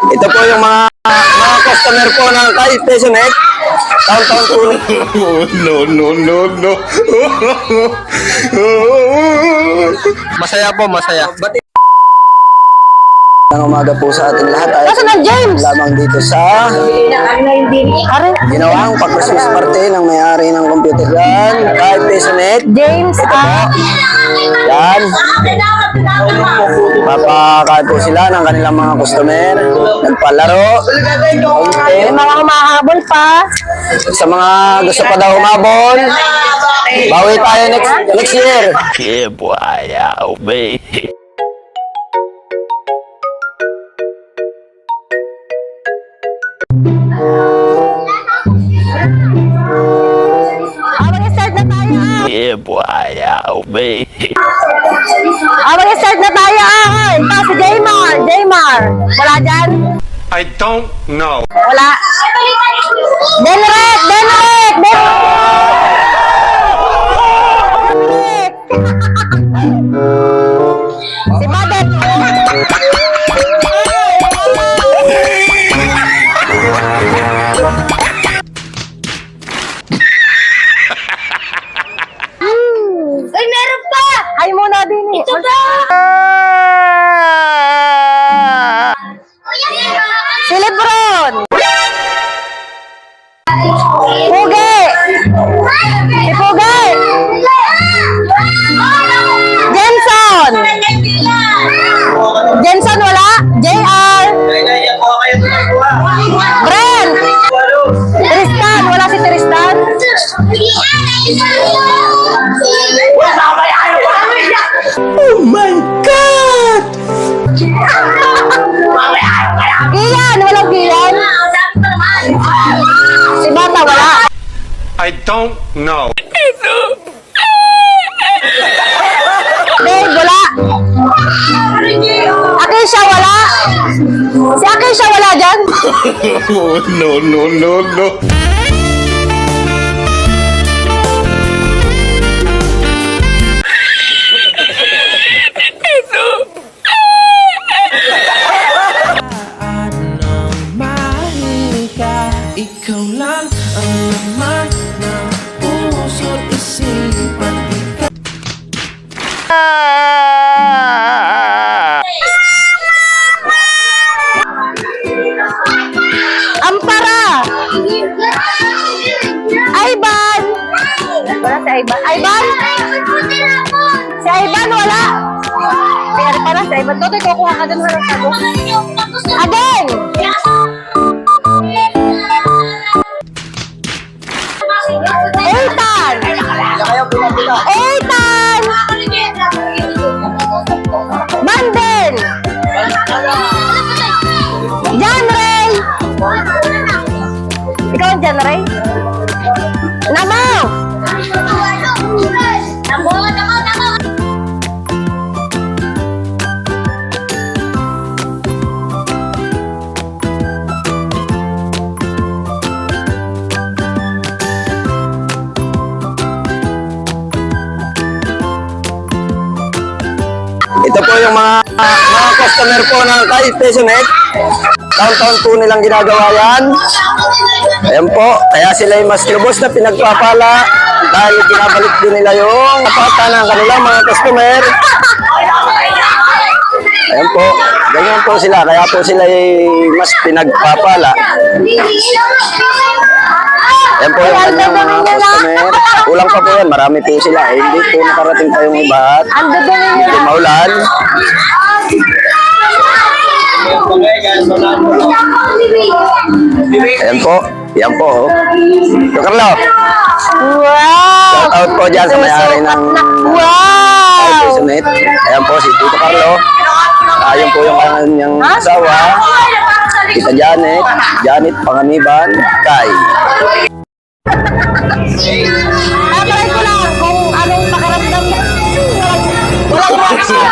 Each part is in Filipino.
Ito po yung mga customer po ng kay Pesonet. Taon-taon po. No. Masaya po, masaya. Ang umaga po sa ating lahat ay James? lamang dito sa ginawang pag-Christmas party ng may-ari ng computer yan, kay Pesonet. James, Yan. Papakain po sila ng kanilang mga customer. Nagpalaro. may mga humahabol pa. Sa mga gusto pa daw umabol, bawi tayo next year. Yeah, boy, yeah, baby. Mag-start na tayo. Yeah, boy, yeah, baby. Mag-start na tayo. Ito si Jaymar. Wala dyan? I don't know. Wala. Denrek. Si Badet. Ay, meron pa! Ay muna din eh. Ito ba? Si Lebron. Pugi. Si Pugi. Jenson. Jenson wala. JR. Brent. Tristan. Wala si Tristan. Oh my God! Kian. Walang Kian. Si Bata wala. I don't know. Dave wala. Akisha wala. Si Akisha wala dyan. No. Ikaw lang ang laman ng puso't isipan. Ampara. Ivan. Wala si Ivan. Ivan? Si Ivan wala. Kaya pala si Ivan. Totoy, kukuha ka dun sa sago. Again! Ethan! Ethan! Banden! John Ray! Ikaw ang John Ray? Namo! Ito po yung mga customer po ng kay Pesonet. Taon-taon po nilang ginagawa yan. Ayan po, kaya sila mas lubos na pinagpapala dahil binabalik din nila yung kapata ng kanilang mga customer. Ayan po, ganyan po sila, kaya po sila mas pinagpapala. Ayan po yung kanyang mga customer. Kulang pa po yan, marami po sila. Hindi po nakarating tayong iba at hindi maulan. Ayan po. Yan po. Yo, Carlo. Wow! Shout out po dyan sa may-ari ng Wow! Pesonet. Ayan po si Tito Carlo. Ayun po yung kanyang asawa. Tita Janet Panganiban, Kai. Tatry ko lang kung anong pakiramdam mo. Walang reaction.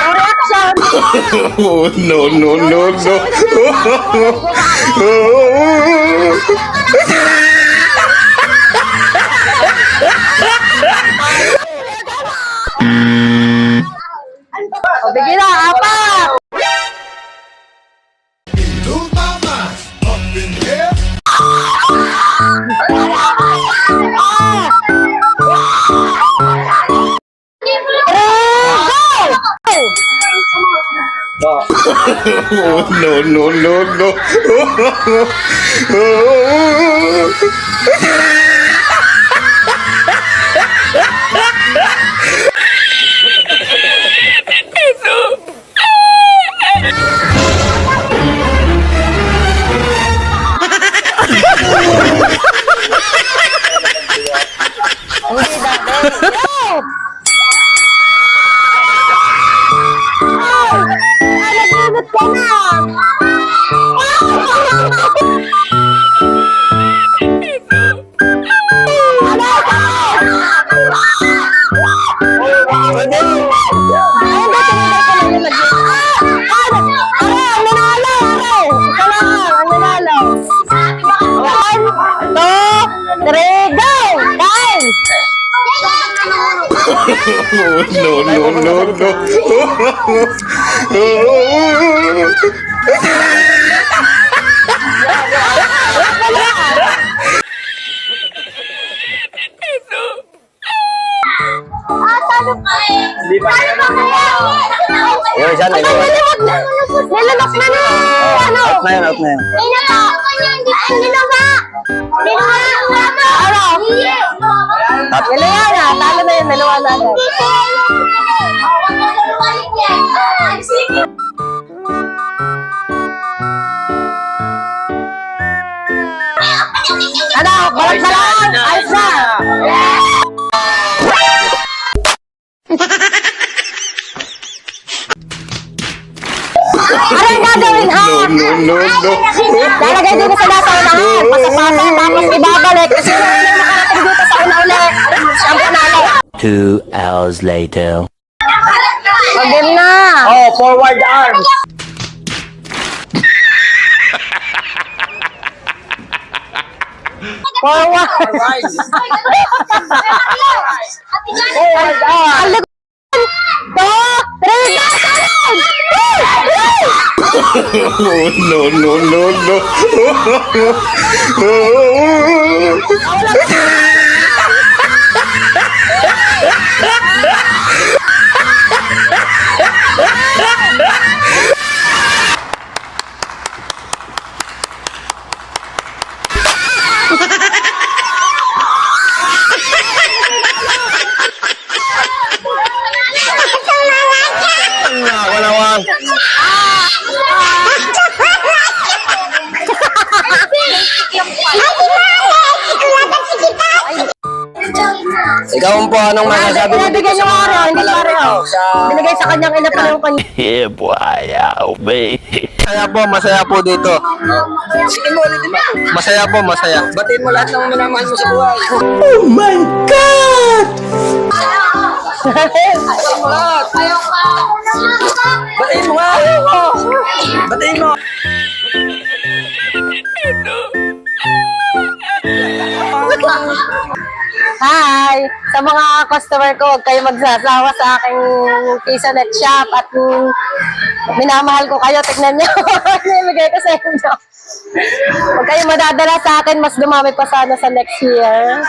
Correction! Oh, no, no, no, no. O, bigyan na, apat! Oh, no, no, no, no. Hindi dati. Naglimot ka na! Oh, no, no, no, no. Yung isa na yun. Nilalak na na! Ano? Out na yun, out na yun. Dalawa na, talo na yun, dalawa na agad. Ano, balat-balat! Ayos na! Anong gagawin, ha? No, no, no. Lalagay dito sa nasa unahan, pasapasa, tapos ibabalik. Kasi yung nakarating dito sa una-uli, siyang panalo. 2 hours later. Game na! Oh, forward arms. Forward! Forward arms! Oh, no, no, no, no. Ako naman. Ikaw po, anong masasabi mo dito Binibigyan sa yung mga araw, hindi palaro pareho. ito? Sa... Binigay sa kanyang ina pa yung kanya. Yeah, boy, baby. Masaya po dito. Sige mo, ulitin mo. Masaya po, masaya. Batiin mo lahat ng minamahal mo sa buhay. Batiin mo nga. Batiin mo. Hi! Sa mga customer ko, huwag kayo magsasawa sa aking Kisonet shop at minamahal ko kayo. Tignan nyo. Ibigay ko sa inyo. Huwag kayo madadala sa akin. Mas dumami pa sana sa next year.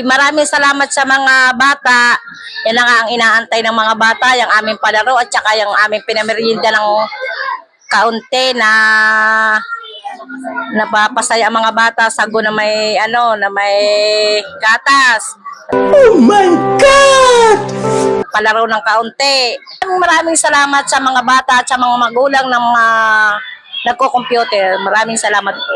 Maraming salamat sa mga bata. Yan lang ang inaantay ng mga bata. Yung aming palaro at saka yung aming pinamerienda ng kaunti na napapasaya ang mga bata sago na may na may gatas. Oh my God! Palaro ng kaunti. Maraming salamat sa mga bata at sa mga magulang ng nagko-computer. Maraming salamat po.